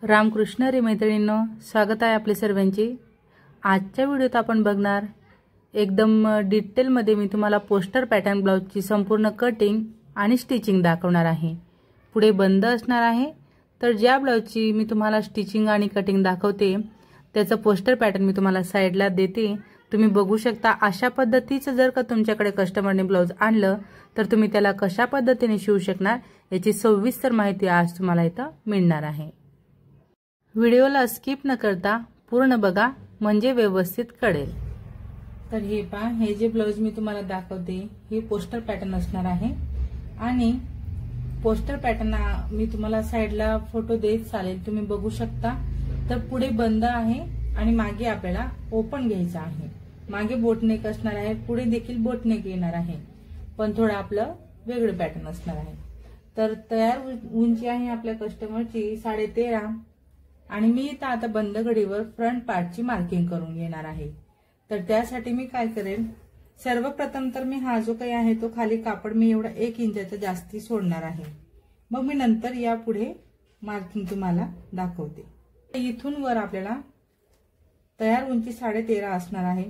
रामकृष्ण रे मैत्रिणींनो, स्वागत आहे आपले सर्वांचे। आजच्या व्हिडिओत आपण बघणार एकदम डिटेलमध्ये मी तुम्हाला पोस्टर पॅटर्न ब्लाउजची संपूर्ण कटिंग आणि स्टिचिंग दाखवणार आहे। पुढे बंद असणार आहे, तर ज्या ब्लाउजची मी तुम्हाला स्टिचिंग आणि कटिंग दाखवते त्याचा पोस्टर पॅटर्न मी तुम्हाला साइडला देते, तुम्ही बघू शकता। अशा पद्धतीचं जर का तुमच्याकडे कस्टमरने ब्लाउज आणलं तर तुम्ही त्याला कशा पद्धतीने शिवू शकणार याची सविस्तर माहिती आज तुम्हाला इथं मिळणार आहे। व्हिडिओला स्किप न करता पूर्ण बघा म्हणजे व्यवस्थित कळेल। तर हे पहा, हे जे ब्लाउज मी तुम्हाला दाखवते हे पोस्टर पॅटर्न असणार आहे आणि पोस्टर पॅटर्न मी तुम्हाला साइडला फोटो देत चालेल, तुम्ही बघू शकता। तर पुढे बंद आहे आणि मागे आपल्याला ओपन घ्यायचा आहे। मागे बोटनेक असणार आहे, पुढे देखील बोटनेक येणार आहे, पण थोडं आपलं वेगळं पॅटर्न असणार आहे। तर तयार उंची आहे आपल्या कस्टमरची 13.5 आणि मी इथं आता बंद घडीवर फ्रंट पार्टची मार्किंग करून घेणार आहे। तर त्यासाठी मी काय करेल, सर्वप्रथम तर मी हा जो काही आहे तो खाली कापड मी एवढा 1 इंचाचा जास्ती सोडणार आहे, मग मी नंतर या पुढे मार्किंग तुम्हाला दाखवते। इथून वर आपल्याला तयार उंची 13.5 असणार आहे,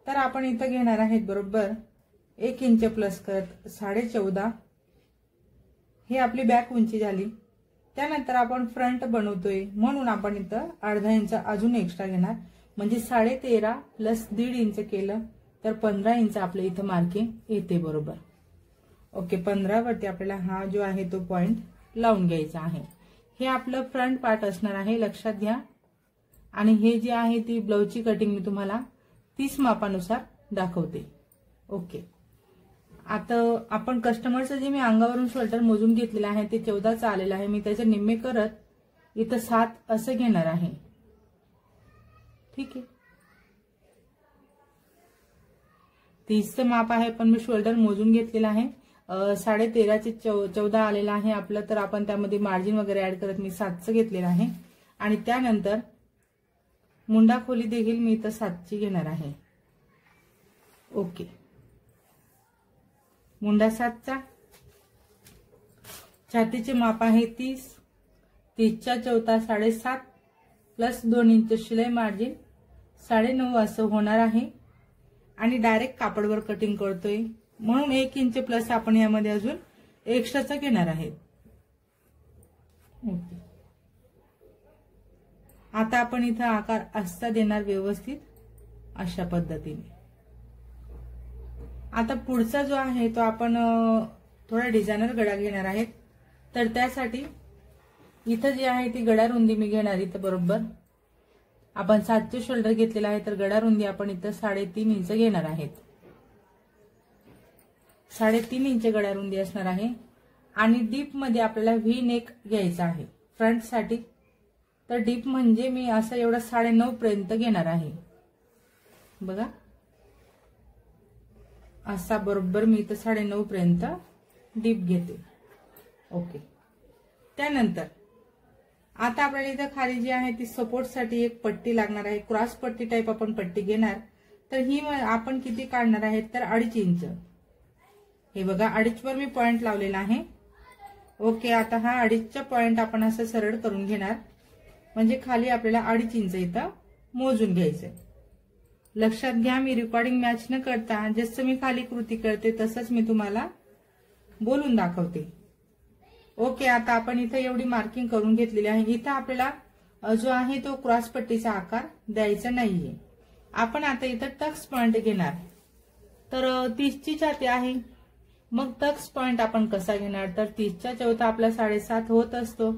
तर आपण इथं घेणार आहेत बरोबर 1 इंच प्लस करत 14.5 ही आपली बॅक उंची झाली। त्यानंतर आपण फ्रंट बनवतोय म्हणून आपण इथं अर्धा इंच अजून एक्स्ट्रा घेणार, म्हणजे 13.5 प्लस 1.5 इंच केलं तर 15 इंच आपल्या इथं मार्किंग येते बरोबर। ओके, 15 वरती आपल्याला हा जो आहे तो पॉइंट लावून घ्यायचा आहे। हे आपलं फ्रंट पार्ट असणार आहे, लक्षात घ्या। आणि हे जे आहे ती ब्लाउजची कटिंग मी तुम्हाला 30 मापानुसार दाखवते। ओके, आता आपण कस्टमरचं जे मी अंगावरून शोल्डर मोजून घेतलेलं आहे ते 14चं आलेलं आहे, मी त्याचे निम्मे करत इथं 7 असं घेणार आहे। ठीक आहे, 30चं माप आहे पण मी शोल्डर मोजून घेतलेलं आहे। 13.5चे 14 आलेला आहे आपलं, तर आपण त्यामध्ये मार्जिन वगैरे ऍड करत मी 7चं घेतलेलं आहे। आणि त्यानंतर मुंडा खोली देखील मी इथं 7ची घेणार आहे। ओके, मुंडा 7चा, छातीचे माप आहे 30, 30च्या 14 7.5 प्लस 2 इंच शिलाई मार्जिन 9.5 असं होणार आहे। आणि डायरेक्ट कापडवर कटिंग करतोय म्हणून 1 इंच प्लस आपण यामध्ये अजून एक्स्ट्राचा घेणार आहे। ओके, आता आपण इथं आकार असा देणार व्यवस्थित अशा पद्धतीने। आता पुढचा जो आहे तो आपण थोडा डिझायनर गळा घेणार आहेत, तर त्यासाठी इथं जे आहे ती गळा रुंदी मी घेणार इथं बरोबर आपण 7चे शोल्डर घेतलेला आहे, तर गळा रुंदी आपण इथं 3.5 इंच घेणार आहेत। 3.5 इंच गळा रुंदी असणार आहे। आणि डीप मध्ये आपल्याला व्ही नेक घ्यायचा आहे फ्रंट साठी, तर डीप म्हणजे मी असं एवढा 9.5 पर्यंत घेणार आहे बघा, असा बरोबर मी इथं 9.5 पर्यंत डीप घेते। ओके, त्यानंतर आता आपल्याला इथं खाली जी आहे ती सपोर्ट साठी एक पट्टी लागणार आहे, क्रॉस पट्टी टाइप आपण पट्टी घेणार। तर ही आपण किती काढणार आहे तर 2.5 इंच, हे बघा 2.5 वर मी पॉइंट लावलेला आहे। ओके, आता हा 2.5चा पॉइंट आपण असं सरळ करून घेणार, म्हणजे खाली आपल्याला 2.5 इंच इथं मोजून घ्यायचंय। लक्षात घ्या, मी रेकॉर्डिंग मॅच न करता जसं मी खाली कृती करते तसंच मी तुम्हाला बोलून दाखवते। ओके, आता आपण इथं एवढी मार्किंग करून घेतलेली आहे। इथं आपल्याला जो आहे तो क्रॉस पट्टीचा आकार द्यायचा नाहीये, आपण आता इथं टक्स पॉइंट घेणार। तर 30ची छाती आहे, मग टक्स पॉइंट आपण कसा घेणार, तर 30च्या 14 आपला 7.5 होत असतो,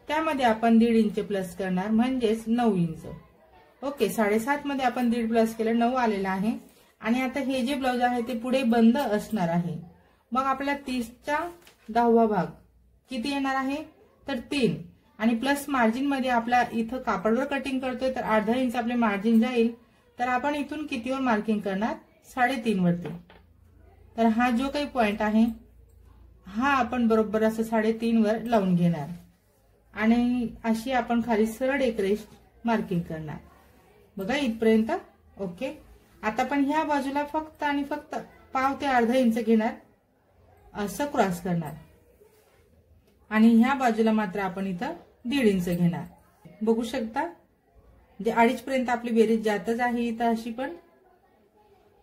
त्यामध्ये आपण 1.5 इंच प्लस करणार म्हणजेच 9 इंच। ओके, 7.5 मध्ये आपण 1.5 प्लस केलं 9 आलेला आहे। आणि आता हे जे ब्लाउज आहे ते पुढे बंद असणार आहे, मग आपल्याला 30चा 10वा भाग किती येणार आहे तर 3 आणि प्लस मार्जिन मध्ये आपला इथं कापडवर कटिंग करतोय तर अर्धा इंच आपले मार्जिन जाईल, तर आपण इथून कितीवर मार्किंग करणार 3.5 वरती। तर हा जो काही पॉइंट आहे हा आपण बरोबर असं 3.5 वर लावून घेणार आणि अशी आपण खाली सरळ एक रेष मार्किंग करणार बघा इथपर्यंत। ओके, आता आपण ह्या बाजूला फक्त आणि फक्त पाव ते अर्धा इंच घेणार, असं क्रॉस करणार आणि ह्या बाजूला मात्र आपण इथं 1.5 इंच घेणार। बघू शकता, म्हणजे 2.5 पर्यंत आपली बेरीज जातच आहे इथं अशी,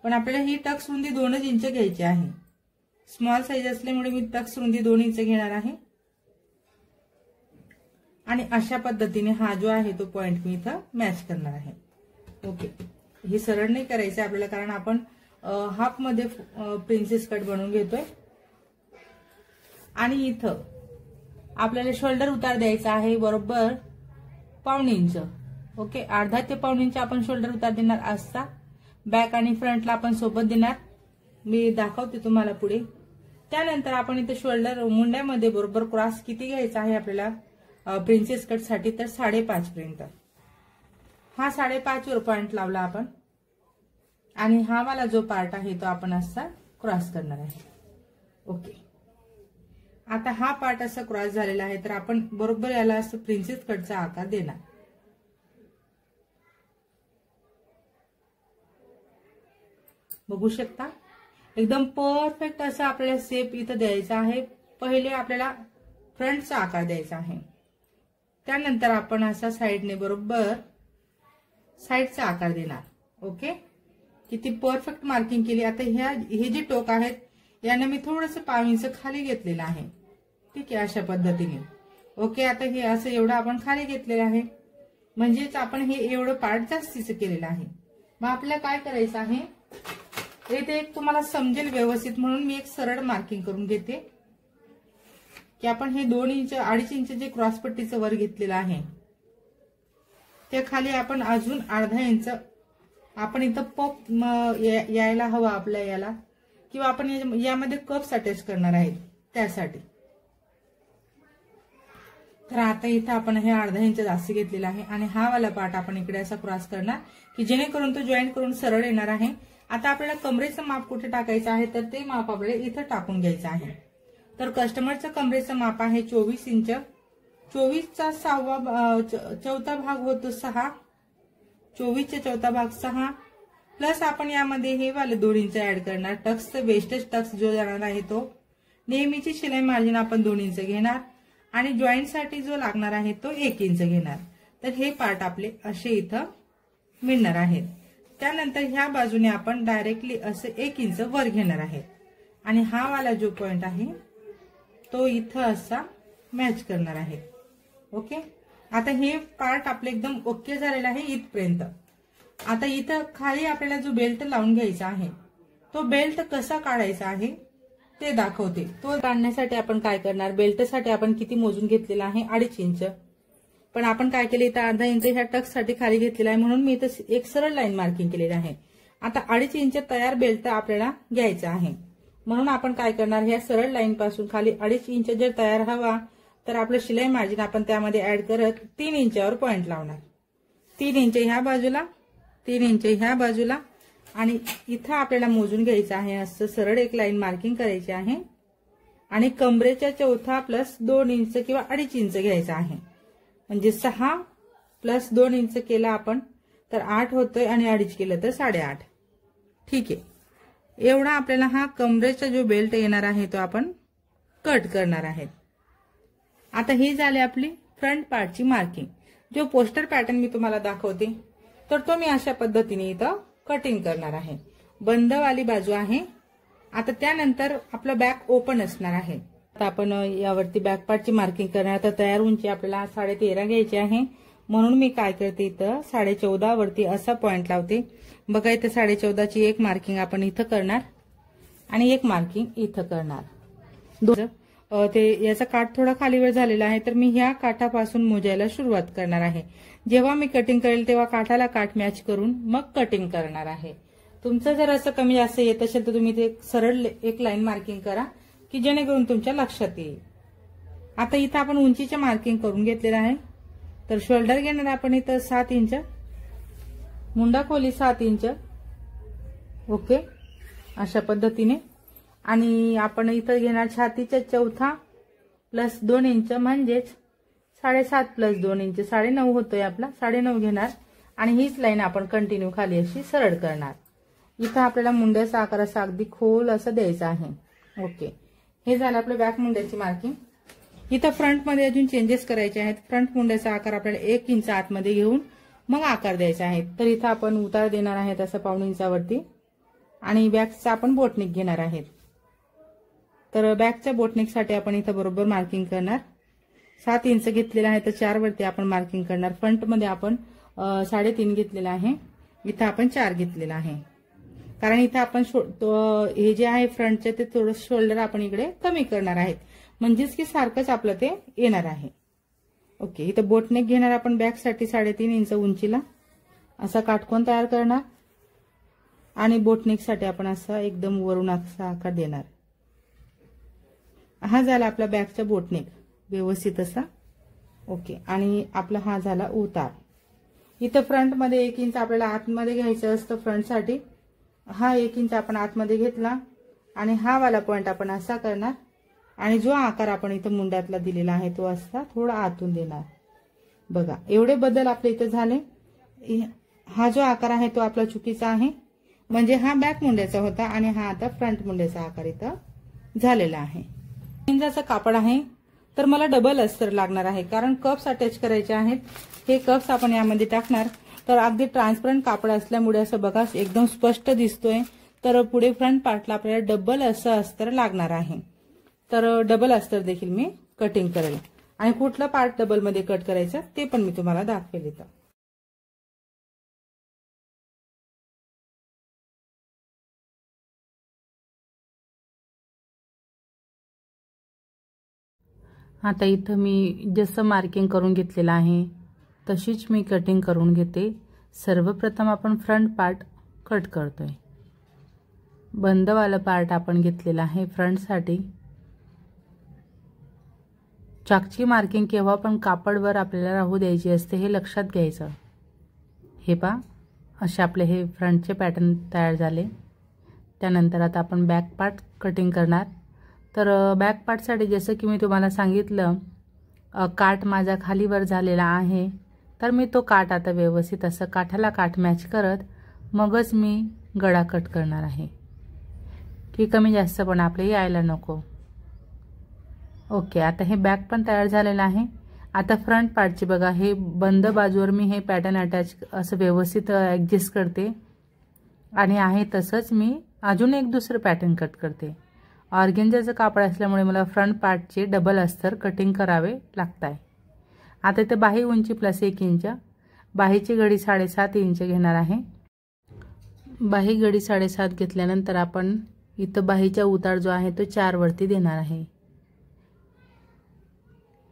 पण आपल्याला ही टक्स रुंदी 2 इंच घ्यायची आहे. स्मॉल साईज असल्यामुळे मी टक्स रुंदी 2 इंच घेणार आहे. आणि अशा पद्धतीने हा जो आहे तो पॉइंट मी इथं मॅच करणार आहे. ओके, हे सरळ नाही करायचं आपल्याला, कारण आपण हाफ मध्ये प्रिन्सेस कट बनवून घेतोय. आणि इथं आपल्याला शोल्डर उतार द्यायचा आहे बरोबर 1.5 इंच. ओके, अर्धा ते 1.5 इंच आपण शोल्डर उतार देणार असता. बॅक आणि फ्रंटला आपण सोबत देणार, मी दाखवते तुम्हाला पुढे. त्यानंतर आपण इथे शोल्डर मुंड्यामध्ये बरोबर क्रॉस किती घ्यायचा आहे आपल्याला प्रिन्सेस कट साठी, तर 5.5 पर्यंत. हा 5.5 वर पॉइंट लावला आपण. आणि हा वाला जो पार्ट आहे तो आपण असा क्रॉस करणार आहे. ओके, आता हा पार्ट असा क्रॉस झालेला आहे, तर आपण बरोबर याला असं प्रिन्सेस कटचा आकार देणार. बघू शकता, एकदम परफेक्ट असा आपल्याला शेप इथं द्यायचा आहे. पहिले आपल्याला फ्रंटचा आकार द्यायचा आहे, त्यानंतर आपण असा साइडने बरोबर साइडचा आकार देणार. ओके, किती परफेक्ट मार्किंग केली. आता हे जे टोक आहेत याने मी थोडंसं 1.5 इंच खाली घेतलेलं आहे. ठीक आहे, अशा पद्धतीने. ओके, आता हे असं एवढं आपण खाली घेतलेलं आहे, म्हणजेच आपण हे एवढं पार्ट जास्तीचं केलेलं आहे. मग आपल्याला काय करायचं आहे, इथे एक तुम्हाला समजेल व्यवस्थित म्हणून मी एक सरळ मार्किंग करून घेते की आपण हे 2 इंच 2.5 इंच जे क्रॉसपट्टीचं वर घेतलेलं आहे त्या खाली आपण अजून अर्धा इंच आपण इथं पप यायला हवा आपल्या याला, किंवा आपण यामध्ये कप्स अटॅच करणार आहेत त्यासाठी. तर आता इथं आपण हे अर्धा इंच जास्त घेतलेला आहे आणि हा वाला पार्ट आपण इकडे असा क्रॉस करणार की जेणेकरून तो जॉईंट करून सरळ येणार आहे. आता आपल्याला कमरेचं माप कुठे टाकायचं आहे, तर ते माप आपल्याला इथं टाकून घ्यायचं आहे. तर कस्टमरचं कमरेचं माप आहे 24 इंच. 24चा 4था भाग होतो 6. 24चा 4था भाग 6 प्लस आपण यामध्ये हे वाले 2 इंच ऍड करणार. टक्सचं वेस्टेज टक्स जो जाणार आहे तो नेहमीची शिलाई मार्जिन आपण 2 इंच घेणार आणि जॉईंट साठी जो लागणार आहे तो 1 इंच घेणार. तर हे पार्ट आपले असे इथं मिळणार आहेत. त्यानंतर ह्या बाजूने आपण डायरेक्टली असं 1 इंच वर घेणार आहे आणि हा वाला जो पॉइंट आहे तो इथं असा मॅच करणार आहे. ओके, आता हे पार्ट आपले एकदम ओके झालेला आहे इथपर्यंत. आता इथं खाली आपल्याला जो बेल्ट लावून घ्यायचा आहे तो बेल्ट कसा काढायचा आहे ते दाखवते. तो काढण्यासाठी आपण काय करणार, बेल्टसाठी आपण किती मोजून घेतलेला आहे 2.5 इंच, पण आपण काय केले इथं अर्धा इंच ह्या टक्स साठी खाली घेतलेला आहे म्हणून मी इथं एक सरळ लाईन मार्किंग केलेली आहे. आता 2.5 इंच तयार बेल्ट आपल्याला घ्यायचा आहे म्हणून आपण काय करणार, ह्या सरळ लाईन पासून खाली 2.5 इंच जर तयार हवा तर आपलं शिलाई मार्जिन आपण त्यामध्ये ऍड करत 3 इंचावर पॉइंट लावणार. 3 इंच ह्या बाजूला, 3 इंच ह्या बाजूला आणि इथं आपल्याला मोजून घ्यायचं आहे. असं सरळ एक लाईन मार्किंग करायची आहे आणि कमरेच्या 4था प्लस 2 इंच किंवा 2.5 इंच घ्यायचा आहे. म्हणजे 6 प्लस 2 इंच केला आपण तर 8 होतोय आणि 2.5 केलं तर 8.5. ठीक आहे, एवढा आपल्याला हा कमरेचा जो बेल्ट येणार आहे तो आपण कट करणार आहे. आता ही झाली आपली फ्रंट पार्टची मार्किंग. जो पोस्टर पॅटर्न मी तुम्हाला दाखवते तर तो मी अशा पद्धतीने इथं कटिंग करणार आहे. बंदवाली बाजू आहे. आता त्यानंतर आपलं बॅक ओपन असणार आहे. आता आपण यावरती बॅक पार्टची मार्किंग करणार. तर तयार उंची आपल्याला 13.5 घ्यायची आहे म्हणून मी काय करते इथं 14.5 वरती असा पॉइंट लावते. बघा इथं 14.5ची एक मार्किंग आपण इथं करणार आणि एक मार्किंग इथं करणार. ते याचा काठ थोडा खालीवर झालेला आहे तर मी ह्या काठापासून मोजायला सुरुवात करणार आहे. जेव्हा मी कटिंग करेल तेव्हा काठाला काठ मॅच करून मग कटिंग करणार आहे. तुमचं जर असं कमी जास्त येत असेल तर तुम्ही ते सरळ एक लाईन मार्किंग करा की जेणेकरून तुमच्या लक्षात येईल. आता इथं आपण उंचीचे मार्किंग करून घेतलेलं आहे. तर शोल्डर घेणार आपण इथं 7 इंच, मुंडा खोली 7 इंच. ओके, अशा पद्धतीने. आणि आपण इथं घेणार छातीच्या 4था प्लस 2 इंच म्हणजेच 7.5 प्लस 2 इंच 9.5 होतोय आपला. 9.5 घेणार आणि हीच लाईन आपण कंटिन्यू खाली अशी सरळ करणार. इथं आपल्याला मुंड्याचा आकार असा अगदी खोल असं द्यायचा आहे. ओके, हे झालं आपलं बॅक मुंड्याची मार्किंग. इथं फ्रंटमध्ये अजून चेंजेस करायचे आहेत। फ्रंट मुंड्याचा आकार आपल्याला 1 इंच आतमध्ये घेऊन मग आकार द्यायचा आहे। तर इथं आपण उतार देणार आहेत असं 1.5 इंचावरती आणि बॅकचा आपण बोटनेक घेणार आहेत। तर बॅकच्या बोटनेकसाठी आपण इथं बरोबर मार्किंग करणार। 7 इंच घेतलेला आहे तर 4 वरती आपण मार्किंग करणार। फ्रंटमध्ये आपण 3.5 घेतलेला आहे, इथं आपण 4 घेतलेला आहे, कारण इथं आपण हे जे आहे फ्रंटचे ते थोडं शोल्डर आपण इकडे कमी करणार आहेत, म्हणजेच की सारखंच आपलं ते येणार आहे। ओके, इथं बोटनेक घेणार आपण बॅकसाठी 3.5 इंच उंचीला असा काटकोन तयार करणार आणि बोटनेकसाठी आपण असा एकदम वरून असा आकार देणार। हा झाला आपला बॅकचा बोटनेक व्यवस्थित असा। ओके, आणि आपला हा झाला उतार। इथं फ्रंटमध्ये 1 इंच आपल्याला आतमध्ये घ्यायचं असतं फ्रंटसाठी। हा 1 इंच आपण आतमध्ये घेतला आणि हा वाला पॉइंट आपण असा करणार आणि जो आकार आपण इथं मुंड्यातला दिलेला आहे तो असा थोडा आतून देणार। बघा, एवढे बदल आपले इथं झाले। हा जो आकार आहे तो आपला चुकीचा आहे, म्हणजे हा बॅक मुंड्याचा होता आणि हा आता फ्रंट मुंड्याचा आकार इथं झालेला आहे। इंचाचं कापड आहे तर मला डबल अस्तर लागणार आहे, कारण कप्स अटॅच करायचे आहेत। हे कप्स आपण यामध्ये टाकणार, तर अगदी ट्रान्सपरंट कापड असल्यामुळे असं बघा एकदम स्पष्ट दिसतोय। तर पुढे फ्रंट पार्टला आपल्याला डबल असं अस्तर लागणार आहे, तर डबल अस्तर देखील मी कटिंग करेल आणि कुठला पार्ट डबल मध्ये कट करायचा ते पण मी तुम्हाला दाखवेल इथं। आता इथं मी जसं मार्किंग करून घेतलेलं आहे तशीच मी कटिंग करून घेते। सर्वप्रथम आपण फ्रंट पार्ट कट करतोय। बंदवाला पार्ट आपण घेतलेला आहे फ्रंटसाठी। चाकची मार्किंग केव्हा पण कापडवर आपल्याला राहू द्यायची असते, हे लक्षात घ्यायचं। हे पहा, असे आपले हे फ्रंटचे पॅटर्न तयार झाले। त्यानंतर आता आपण बॅक पार्ट कटिंग करणार। तर बॅक पार्टसाठी जसं की मी तुम्हाला सांगितलं, काठ माझा खालीवर झालेला आहे, तर मी तो काठ आता व्यवस्थित असं काठाला काठ मॅच करत मगच मी गळा कट करणार आहे, की कमी जास्त पण आपले यायला नको। ओके, आता हे बॅक पण तयार झालेलं आहे। आता फ्रंट पार्टची बघा, हे बंद बाजूवर मी हे पॅटर्न अटॅच असं व्यवस्थित ॲडजस्ट करते आणि आहे तसंच मी अजून एक दुसरं पॅटर्न कट करते। ऑर्गेन्झाचं कापड असल्यामुळे मला फ्रंट पार्टचे डबल अस्तर कटिंग करावे लागत आहे। आता इथे बाही उंची प्लस 1 इंच, बाहीची गडी 7.5 इंच घेणार आहे। बाही गडी 7.5 घेतल्यानंतर आपण इथं बाहीचा उतार जो आहे तो 4 वरती देणार आहे।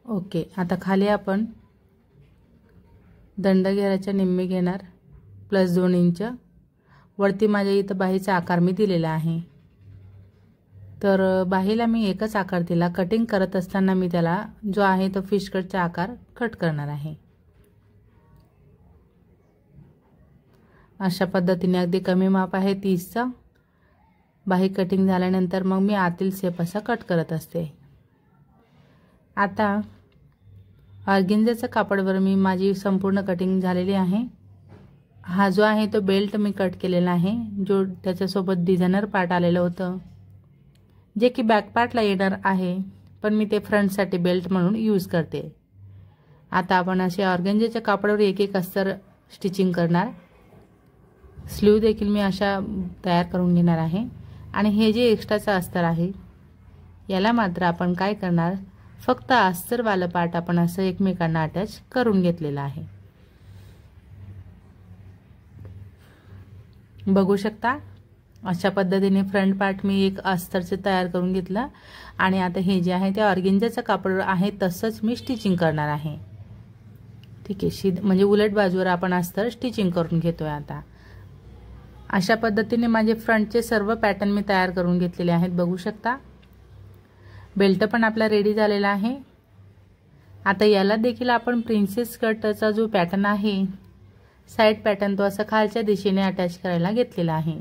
ओके, आता खाली आपण दंडघेराच्या निम्मे घेणार प्लस 2 इंच। वरती माझ्या इथं बाहीचा आकार मी दिलेला आहे, तर बाहीला मी एकच आकार दिला। कटिंग करत असताना मी त्याला जो आहे तो फिश कटचा आकार कट करणार आहे। अशा पद्धतीने अगदी कमी माप आहे 30चा। बाही कटिंग झाल्यानंतर मग मी आतील शेप असा कट करत असते। आता ऑर्गेन्झाच्या कापडावर मी माझी संपूर्ण कटिंग झालेली आहे। हा जो आहे तो बेल्ट मी कट केलेला आहे, जो त्याच्यासोबत डिझायनर पार्ट आलेलं होतं, जे की बॅक पार्टला येणार आहे, पण मी ते फ्रंटसाठी बेल्ट म्हणून यूज करते। आता आपण असे ऑर्गेन्झाच्या कापडावर एक एक अस्तर स्टिचिंग करणार। स्लीव देखील मी अशा तयार करून घेणार आहे आणि हे जे एक्स्ट्राचा अस्तर आहे याला मात्र आपण काय करणार, फक्त अस्तरवाला पार्ट आपण असं एकमेकांना अटॅच करून घेतलेला आहे। बघू शकता, अशा पद्धतीने फ्रंट पार्ट मी एक अस्तरचे तयार करून घेतला आणि आता हे जे आहे ते ऑर्गेन्झाचं कापड आहे तसंच मी स्टिचिंग करणार आहे। ठीक आहे, म्हणजे उलट बाजूवर आपण अस्तर स्टिचिंग करून घेतोय। आता अशा पद्धतीने माझे फ्रंटचे सर्व पॅटर्न मी तयार करून घेतलेले आहेत। बघू शकता, बेल्ट पण आपला रेडी झालेला आहे। आता याला देखील आपण प्रिन्सेस कटचा जो पॅटर्न आहे, साइड पॅटर्न, तो असा खालच्या दिशेने अटॅच करायला घेतलेला आहे।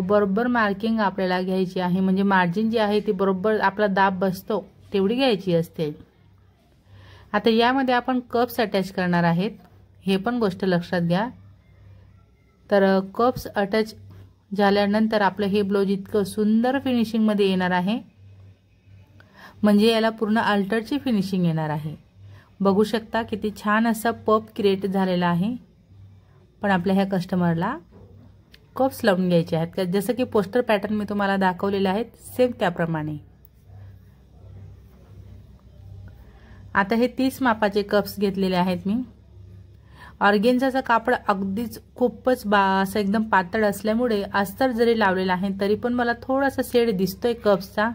बरोबर मार्किंग आपल्याला घ्यायची आहे, म्हणजे मार्जिन जी आहे ती बरोबर आपला दाब बसतो तेवढी घ्यायची असते। आता यामध्ये आपण कप्स अटॅच करणार आहेत, हे पण गोष्ट लक्षात घ्या। तर कप्स अटॅच झाल्यानंतर आपलं हे ब्लाउज इतकं सुंदर फिनिशिंग मध्ये येणार आहे। म्हणजे याला पूर्ण अल्टरची फिनिशिंग येणार आहे। बघू शकता किती छान असा पफ क्रिएट झालेला आहे। पण आपल्या ह्या कस्टमरला कप्स लावून घ्यायचे आहेत, जसं की पोस्टर पॅटर्न मी तुम्हाला दाखवलेले आहेत सेम त्याप्रमाणे। आता हे 30 मापाचे कप्स घेतलेले आहेत मी। ऑर्गेन्झाचा कापड अगदीच खूपच असं एकदम पातळ असल्यामुळे अस्तर जरी लावलेला आहे तरी पण मला थोडासा शेड दिसतोय कप्सचा,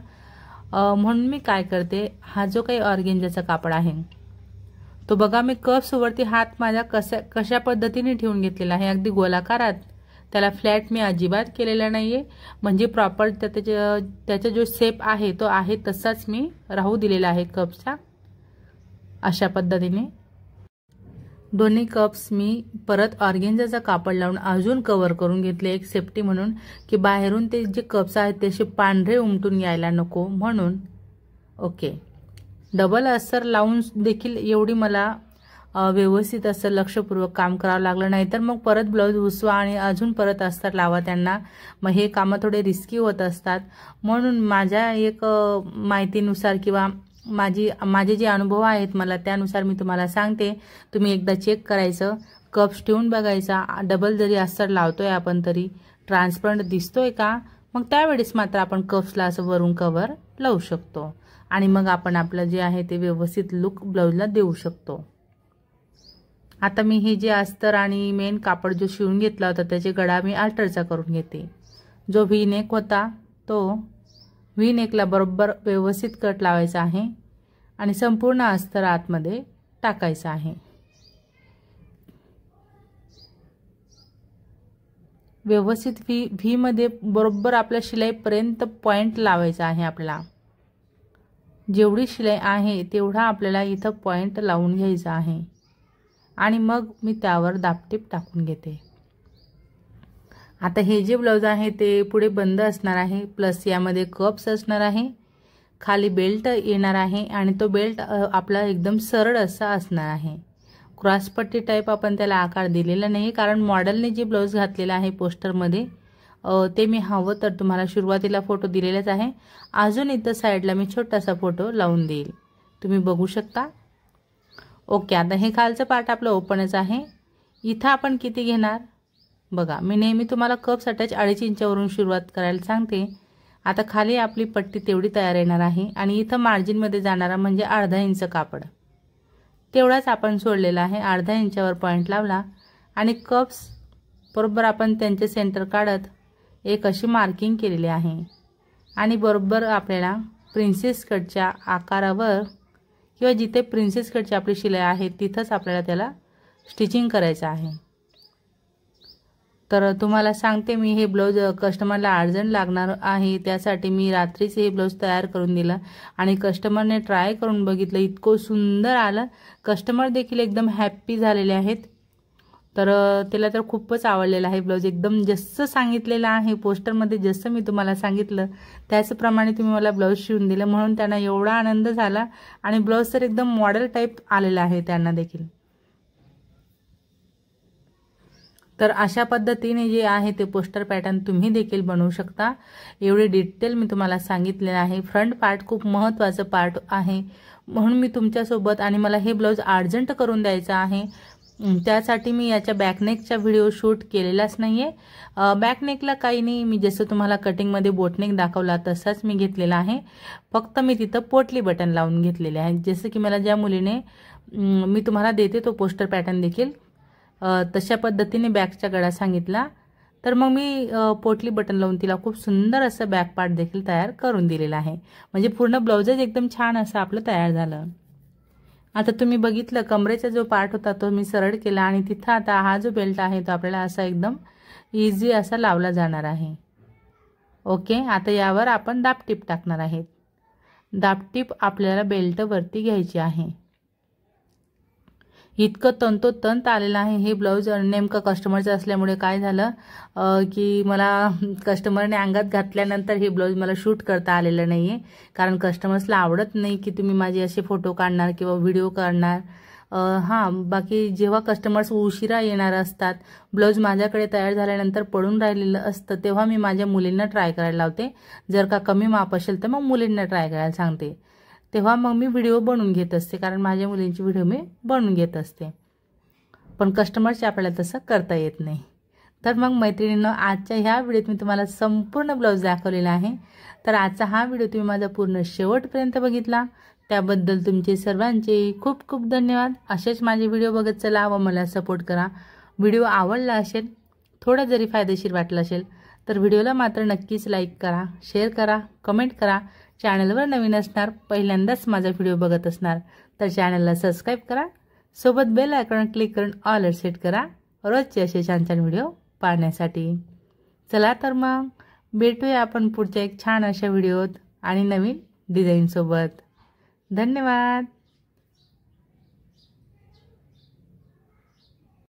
म्हणून मी काय करते, हा जो काही ऑर्गेन्झाचा कापड आहे तो बघा मी कप्स वरती हात माझ्या कशा पद्धतीने ठेवून घेतलेला आहे, अगदी गोलाकारात। त्याला फ्लॅट मी अजिबात केलेला नाहीये, म्हणजे प्रॉपर त्याचा जो शेप आहे तो आहे तसाच मी राहू दिलेला आहे कप्सचा। अशा पद्धतीने दोन्ही कप्स मी परत ऑर्गेन्झाचा कापड लावून अजून कव्हर करून घेतले, एक सेफ्टी म्हणून, की बाहेरून ते जे कप्स आहेत ते असे पांढरे उमटून यायला नको म्हणून। ओके, डबल अस्तर लावून देखील एवढी मला व्यवस्थित असं लक्षपूर्वक काम करावं लागलं, नाहीतर मग परत ब्लाऊज उसवा आणि अजून परत अस्तर लावा त्यांना, मग हे कामं थोडे रिस्की होत असतात। म्हणून माझ्या एक माहितीनुसार किंवा माझे जे अनुभव आहेत मला त्यानुसार मी तुम्हाला सांगते, तुम्ही एकदा चेक करायचं, कप्स ठेवून बघायचा, डबल जरी अस्तर लावतोय आपण तरी ट्रान्सपरंट दिसतोय का, मग त्यावेळेस मात्र आपण कप्सला असं वरून कव्हर लावू शकतो आणि मग आपण आपलं जे आहे ते व्यवस्थित लुक ब्लाऊजला देऊ शकतो। आता मी हे जे अस्तर आणि मेन कापड जो शिवून घेतला होता त्याचे गळा मी अल्टरचा करून घेते। जो व्ही नेक होता तो व्ही नेकला बरोबर व्यवस्थित कट लावायचा आहे आणि संपूर्ण अस्तर आतमध्ये टाकायचं आहे। व्यवस्थित व्ही मध्ये बरोबर आपल्या शिलाईपर्यंत पॉइंट लावायचा आहे आपल्याला। जेवढी शिलाई आहे तेवढा आपल्याला इथं पॉइंट लावून घ्यायचा आहे आणि मग मी त्यावर दाबटीप टाकून घेते। आता हे जे ब्लाऊज आहे ते पुढे बंद असणार आहे, प्लस यामध्ये कप्स असणार आहे, खाली बेल्ट येणार आहे आणि तो बेल्ट आपला एकदम सरळ असा असणार आहे। क्रॉसपट्टी टाईप आपण त्याला आकार दिलेला नाही, कारण मॉडेलने जे ब्लाऊज घातलेला आहे पोस्टरमध्ये ते मी हवं तर तुम्हाला सुरुवातीला फोटो दिलेलाच आहे, अजून इथं साईडला मी छोटासा फोटो लावून देईल, तुम्ही बघू शकता। ओके, आता हे खालचं पार्ट आपलं ओपनच आहे। इथं आपण किती घेणार बघा, मी नेहमी तुम्हाला कप्स अटॅच 2.5 इंचावरून सुरुवात करायला सांगते। आता खाली आपली पट्टी तेवढी तयार येणार आहे आणि इथं मार्जिनमध्ये जाणारा म्हणजे 1/2 इंच कापड तेवढाच आपण सोडलेला आहे। 1/2 इंचावर पॉइंट लावला आणि कप्स बरोबर आपण त्यांचे सेंटर काढत एक अशी मार्किंग केलेली आहे आणि बरोबर आपल्याला प्रिन्सेस कटच्या आकारावर किंवा जिथे प्रिन्सेस कटची आपली शिलाई आहे तिथंच आपल्याला त्याला स्टिचिंग करायचं आहे। तर तुम्हाला सांगते, मी हे ब्लाऊज कस्टमरला अर्जंट लागणार आहे, त्यासाठी मी रात्रीच हे ब्लाऊज तयार करून दिलं आणि कस्टमरने ट्राय करून बघितलं, इतकं सुंदर आलं। कस्टमर देखील एकदम हॅप्पी झालेले आहेत, तर त्याला तर खूपच आवडलेला आहे ब्लाऊज। एकदम जसं सांगितलेलं आहे पोस्टरमध्ये, जसं मी तुम्हाला सांगितलं त्याचप्रमाणे तुम्ही मला ब्लाऊज शिवून दिलं, म्हणून त्यांना एवढा आनंद झाला आणि ब्लाऊज तर एकदम मॉडेल टाईप आलेला आहे त्यांना देखील। तर अशा पद्धतीने जे आहे ते पोस्टर पॅटर्न तुम्ही देखील बनवू शकता। एवढे डिटेल मी तुम्हाला सांगितलेलं आहे। फ्रंट पार्ट खूप महत्त्वाचं पार्ट आहे, म्हणून मी तुमच्यासोबत आणि मला हे ब्लाऊज अर्जंट करून द्यायचं आहे, त्यासाठी मी याच्या बॅकनेकचा व्हिडिओ शूट केलेलाच नाहीये। बॅकनेकला काही नाही, मी जसं तुम्हाला कटिंगमध्ये बोटनेक दाखवला तसाच मी घेतलेला आहे, फक्त मी तिथं पोटली बटन लावून घेतलेले आहे। जसं की मला ज्या मुलीने मी तुम्हाला देते तो पोस्टर पॅटर्न देखील तशा पद्धतीने बॅकचा गळा सांगितला, तर मग मी पोटली बटन लावून तिला खूप सुंदर असं बॅक पार्ट देखील तयार करून दिलेला आहे, म्हणजे पूर्ण ब्लाऊजच एकदम छान असं आपलं तयार झालं। आता तुम्ही बघितलं कमरेचा जो पार्ट होता तो मी सरळ केला आणि तिथं आता हा जो बेल्ट आहे तो आपल्याला असा एकदम इझी असा लावला जाणार आहे। ओके, आता यावर आपण दाबटीप टाकणार आहेत। दाबटीप आपल्याला बेल्ट वरती घ्यायची आहे। इतकं तंतोतंत आलेलं आहे हे ब्लाऊज। नेमकं कस्टमरचं असल्यामुळे काय झालं की मला कस्टमरने अंगात घातल्यानंतर हे ब्लाऊज मला शूट करता आलेलं नाहीये, कारण कस्टमर्सला आवडत नाही की तुम्ही माझे असे फोटो काढणार किंवा व्हिडिओ काढणार। बाकी जेव्हा कस्टमर्स उशिरा येणार असतात, ब्लाऊज माझ्याकडे तयार झाल्यानंतर पडून राहिलेलं असतं, तेव्हा मी माझ्या मुलींना ट्राय करायला लावते। जर का कमी माप असेल तर मग मुलींना ट्राय करायला सांगते। तेव्हा मग मी व्हिडिओ बनवून घेत असते, कारण माझ्या मुलींची व्हिडिओ मी बनवून घेत असते. पण कस्टमरचे आपल्याला तसं करता येत नाही. तर मग मैत्रिणींनो, आजच्या ह्या व्हिडिओत मी तुम्हाला संपूर्ण ब्लाऊज दाखवलेला आहे. तर आजचा हा व्हिडिओ तुम्ही माझा पूर्ण शेवटपर्यंत बघितला त्याबद्दल तुमचे सर्वांचे खूप खूप धन्यवाद. असेच माझे व्हिडिओ बघत चला व मला सपोर्ट करा. व्हिडिओ आवडला असेल, थोडा जरी फायदेशीर वाटला असेल तर व्हिडिओला मात्र नक्कीच लाईक करा, शेअर करा, कमेंट करा. चॅनलवर नवीन असणार, पहिल्यांदाच माझा व्हिडिओ बघत असणार तर चॅनलला सबस्क्राईब करा. सोबत बेल आयकॉन क्लिक करून ऑलवर सेट करा रोजचे असे छान छान व्हिडिओ पाहण्यासाठी. चला तर मग भेटूया आपण पुढच्या एक छान अशा व्हिडिओत आणि नवीन डिझाईनसोबत. धन्यवाद.